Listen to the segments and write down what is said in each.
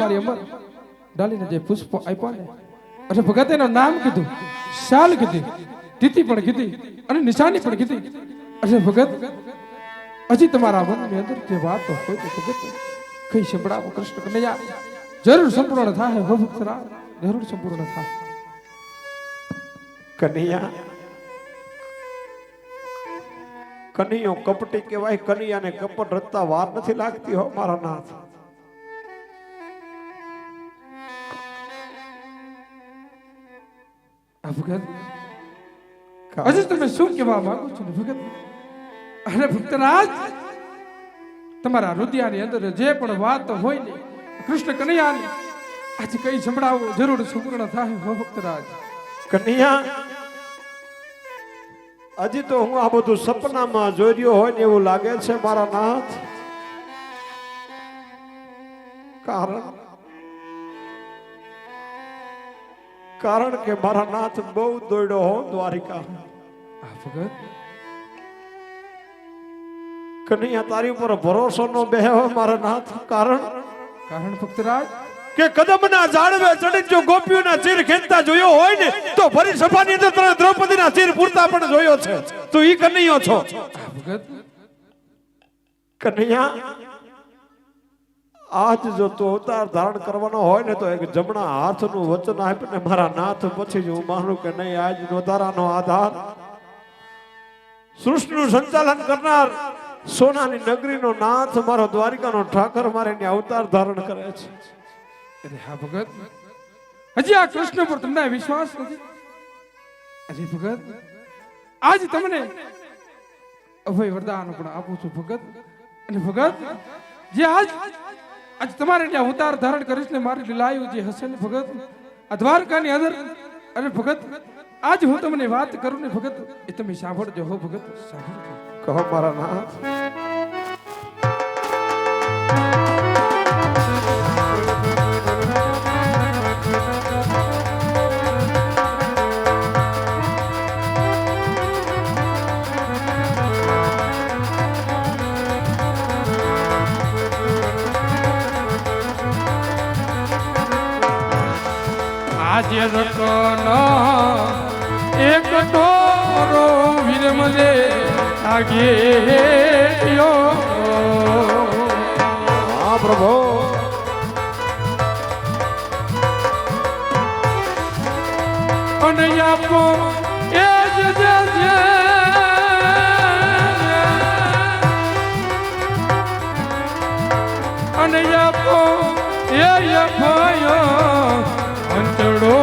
મારી અમર ડાલીને જે પુષ્પ આપ્યા ને એટલે ભગત એનું નામ કીધું, શાલ કીધી, તિથિ પણ કીધી અને નિશાની પણ કીધી. એટલે ભગત હજી તમારા મનની અંદર જે વાત હોય તો ભગત કઈ સંભળાવો કૃષ્ણ કનૈયા, જરૂર સંપૂર્ણ થાય. હો ભક્તરા, જરૂર સંપૂર્ણ થાય. કનૈયા, કનૈયો કપટી કહેવાય. કનૈયાને કપટ રચતા વાર નથી લાગતી હો મારા નાથ. ભગત હજી તમે શું કહેવા માંગો છો ને ભગત? અરે ભક્તરાજ, તમારા હૃદયની અંદર જે પણ વાત હોય ને કૃષ્ણ કનૈયાની આજે કઈ સંભળાવો, જરૂર સંપૂર્ણ થાય. હો ભક્તરાજ. કનૈયા, હજી તો હું આ બધું સપનામાં જોઈ રહ્યો હોય ને એવું લાગે છે મારા નાથ. કારણ કે મારા નાથ બહુ દોડ્યો હો દ્વારિકા. ભગત કનૈયા, તારી ઉપર ભરોસો નો બેહો મારા નાથ. કારણ ભક્તરાજ કે કદમના ઝાડવે ચડી જો ગોપીઓના ચીર ખેંચતા જોયો હોય ને તો ફરી સભાની અંદર તને દ્રૌપદીના ચીર પૂરતા પણ જોયો છે. તું ઈ કનૈયો છો. ભગત કનૈયા, આજ જો તું અવતાર ધારણ કરવાનો હોય ને તો એક જમણા હાથનું વચન આપ ને મારા નાથ, પછી જ હું માનું કે નહીં આજ નોધારાનો આધાર, સૃષ્ટિનું સંચાલન કરનાર, સોનાની નગરીનો નાથ, મારો દ્વારિકાનો ઠાકર મારે અવતાર ધારણ કરે છે. અરે હા ભગત, હજી આ કૃષ્ણ પર તમને વિશ્વાસ નથી? અરે ભગત, આજ તમને અભય વરદાન પણ આપું છું ભગત. અને ભગત, જે આજ તમારે ત્યાં અવતાર ધારણ કરીશ ને મારી લીલાયું જે હશે ને ભગત આ દ્વારકાની અંદર, અને ભગત આજ હું તમને વાત કરું ને ભગત એ તમે સાંભળજો. હો ભગત, સાંભળજો. કહો મારા નાથ. આજે રટનો એક ટોરો વીર મને લાગ્યો. હા પ્રભુ. અને આપો એ જ અને આપો એ ભયો અંતડો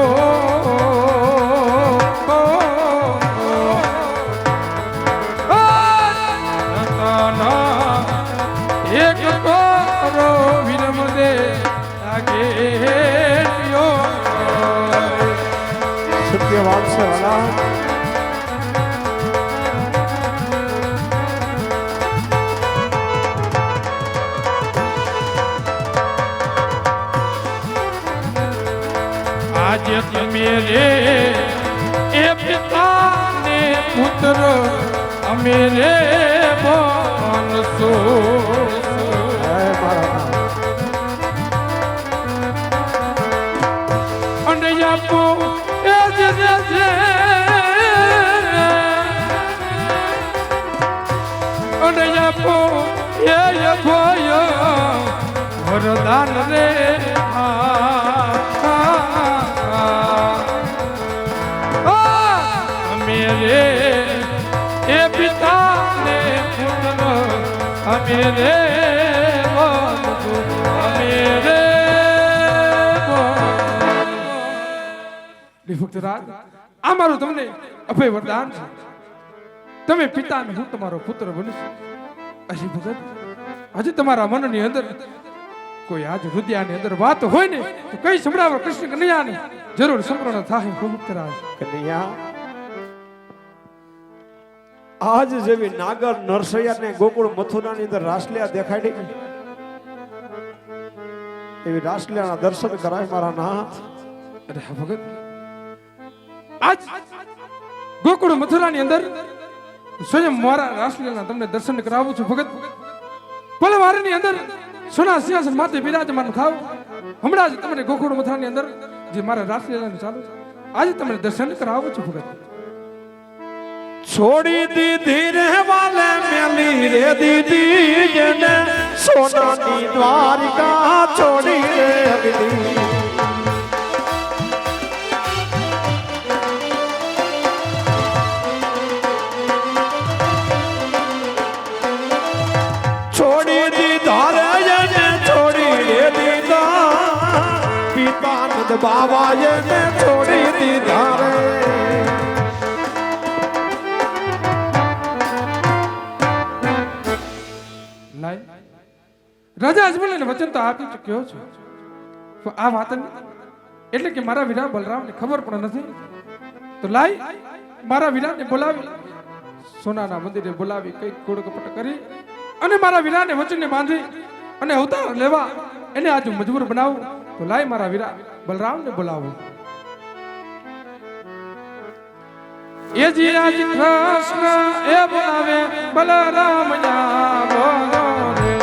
એક કરો વિરમ દે લાગે. સત્ય વાત છે વાલા. આજે તમે રે એ પિતા ને પુત્ર અમે રે બનશો. અને આપો એ અને આપો એ ભય વરદાન રે. મેરે એ પિતા ને પુત્ર અમે રે ભક્તરાજ, આ મારું તમને અભય વરદાન છે. તમે પિતા ને હું તમારો પુત્ર બનીશ. હજી ભગત, હજી તમારા મનની અંદર કોઈ આજ હૃદયની અંદર વાત હોય ને તો કઈ સંભળાવો કૃષ્ણ કનૈયાને, જરૂર સંપૂર્ણ થાય. ભક્તરાજ. કનૈયા, આજ જેવી નાગર નરસૈયા ને ગોકુળ મથુરાની અંદર રાસલીલા દેખાડી એવી રાસલીલાના દર્શન કરાય મારા નાથ. અરે હા ભગત, આજ ગોકુળ મથુરાની અંદર સ્વયં મારા રાસલીલાના તમને દર્શન કરાવું છું ભગત. પલવારની અંદર સોના સિંહાસન માથે બિરાજમાન થાવ હમણાં જ તમને ગોકુળ મથાની અંદર જે મારા રાસલીલાનું ચાલુ છે, આજે તમને દર્શન કરાવું છું ભગત. છોડી દીધી રે વાલે મેલી રે દીદી જેને સોનાની દ્વારિકા છોડી રે અગલી. છોડી દીધા રે એને છોડી રે દીધા પિતાનંદ બાબા એને છોડી દીધા રે. રાજા અજમલને વચન તો આપી ચૂક્યો છે, પણ આ વાત એટલે કે મારા વીરા બલરામને ખબર પણ નથી. તો લાઈ મારા વીરાને બોલાવી સોનાના મંદિરે બોલાવી કઈ કોડ કપટ કરી અને મારા વીરાને વચનને બાંધી અને અવતાર લેવા એને આજે મજબૂર બનાવું. તો લાઈ મારા વીરા બલરામને બોલાવું. એ જી આજ કૃષ્ણ એ બોલાવે બલરામ જા બોલો રે.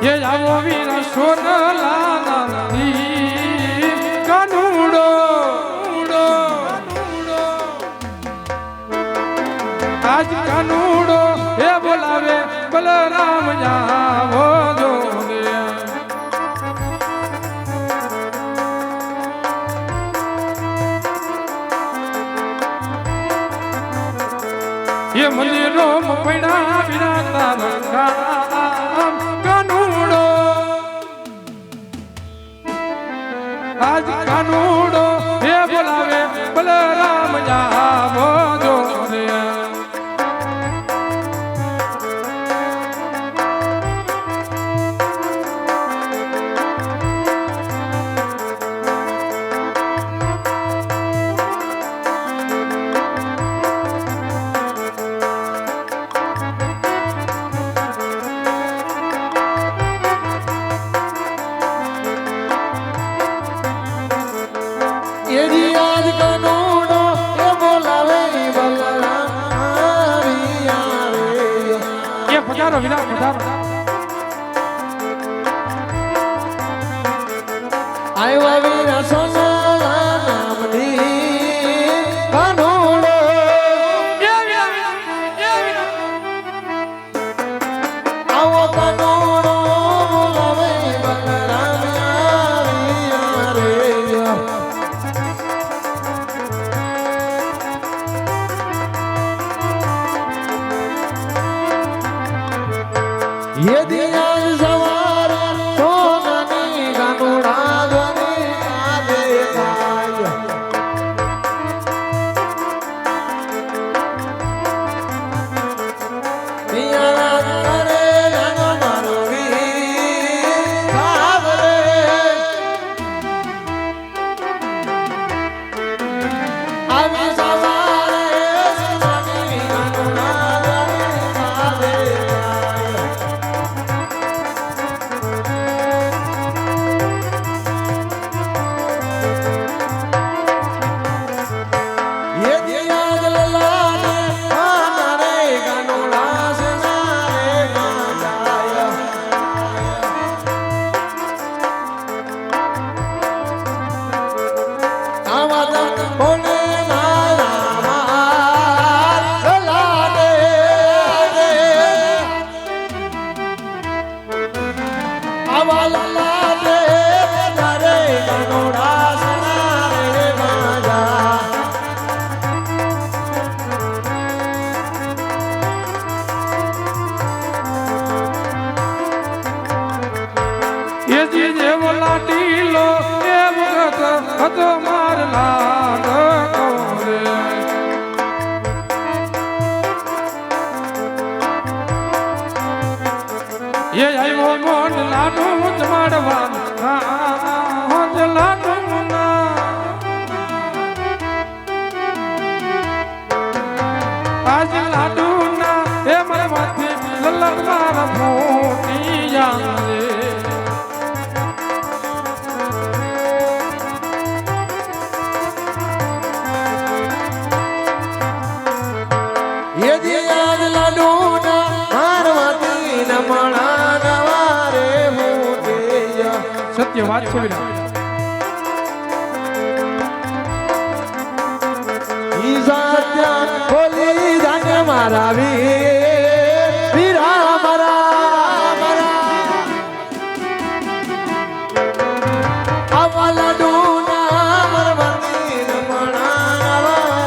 ये जावो वीरा सोनला नदी कानूडो आज कानूडो हे बोलावे बलराम जावो जो ये मंदिरों में पड़ा विराता रंगा आज कानूडो हे बोलावे बलराम जावो जो रे. પધારો વિરા પધારો. આવ્યા વીરા સોનાલા નામની કાનોડો આવો કાનોડો બોલાવે બલરામ આવ્યા રે. ये दिया सवार सोनानी गानोड़ा ध्वनि आदे गाय दिया करे रंग मारोगी भावरे आवी सवार सोनानी गानोड़ा ध्वनि आदे ये आयो मोन लाडू जमाड़वा लाडू ना आज लाडू ना हे मर माथे लल्ला भूतिया रे. ये दिया लाडू ना સત્ય વાત છે વીરા. ઈ સત્ય બોલી જાને મારા વીરા મારા અવલા ડૂના મરમતી રમણા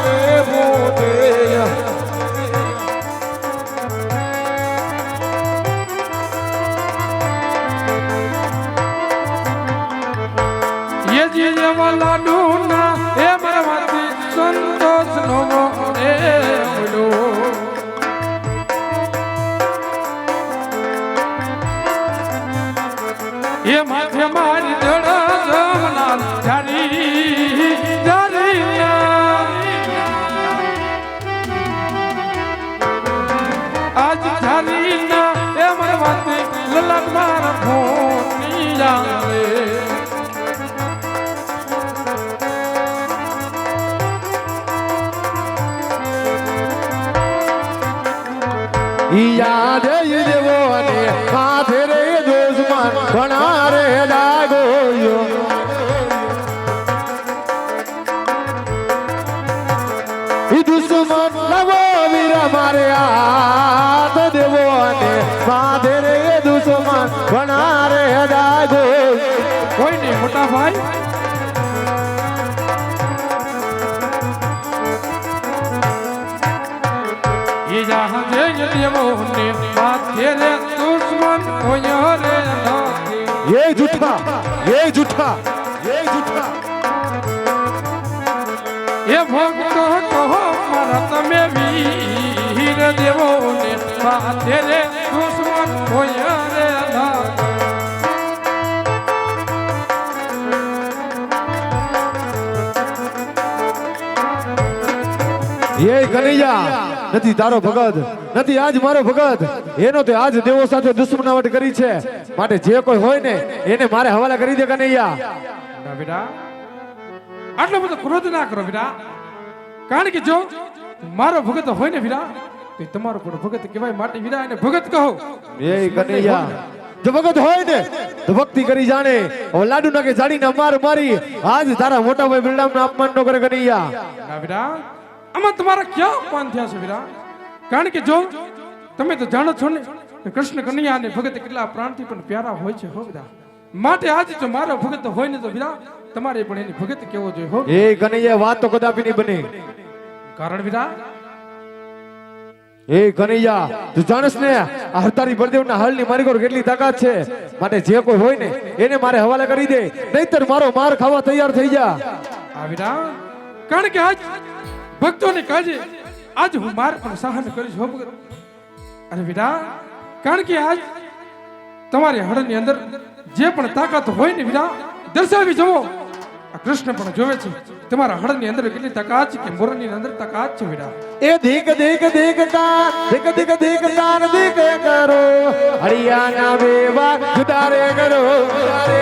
રે ભૂતે ये जी वाला डूना ए मरवाती संतोष नो ए बोलो ये माथे मारी जड़ा जमना जारी जारी आज जारी ना ए मरवाती ललक मार फोनी जावे યાદ દેવો અને માથે રે દુશ્મન ઘણા રે લાગોયો ઈ દુશ્મન લવો વીરા મારે હાથ દેવો અને માથે રે દુશ્મન ઘણા રે લાગોયો કોઈ નહીં મોટા ભાઈ ये जहाँ जे देवो ने माथे रे दुश्मन होयो रे नाथी ये झूठा ये झूठा ये झूठा ये भक्तो कहो मारा तमे वीर देवो ने माथे रे दुश्मन होयो रे नाथी ये કનૈયા નથી તારો ભગત નથી આજ મારો ભગત એનો તે આજ દેવો સાથે દુશ્મનાવટ કરી છે માટે જે કોઈ હોય ને એને મારે હવાલા કરી દે કનૈયા ના બેટા આટલો બધો ક્રોધ ના કરો બેટા કારણ કે જો મારો ભગત હોય ને વીરા તો તમારો પણ ભગત કહેવાય માટે વીરા એને ભગત કહો એ કનૈયા જો ભગત હોય ને તો ભક્તિ કરી જાણે હવે લાડુ નાખે જાડીને માર મારી આજ તારા મોટા ભાઈ બિરડામનો અપમાન ન કરે કનૈયા ના વીરા આમાં તમારા ક્યાં અપમાન થયા છે વીરા કારણ કે જો તમે તો જાણો છો ને કે કૃષ્ણ કનૈયા અને ભગત કેટલા પ્રાણથી પણ પ્યારા હોય છે હો વીરા માટે આજે જો મારો ભગત હોય ને તો વીરા તમારે પણ એની ભગત કેવો જોઈએ હો એ કનૈયા વાત તો કદાપી નહીં બને કારણ વીરા એ કનૈયા તું જાણસ ને આ હરતારી બળદેવના હાલની મારી કોર કેટલી તાકાત છે માટે જે કોઈ હોય ને એને મારે હવાલે કરી દે નહીતર મારો માર ખાવા તૈયાર થઈ જા આ વીરા કારણ કે આજ ભક્તોને કાજે આજ હું માર પણ સહન કરીશ હો ભગત અરે વીરા કારણ કે આજ તમારી હળની અંદર જે પણ તાકાત હોય ને વીરા દર્શાવી જવો આ કૃષ્ણ પણ જોવે છે તમારા હળની અંદર કેટલી તાકાત છે કે મોરની અંદર તાકાત છે વીરા એ દેખ દેખ દેખ તા દેખ દેખ દેખ તાર દેખ કરો હરિયાણા બેવા જુદારે કરો જુદારે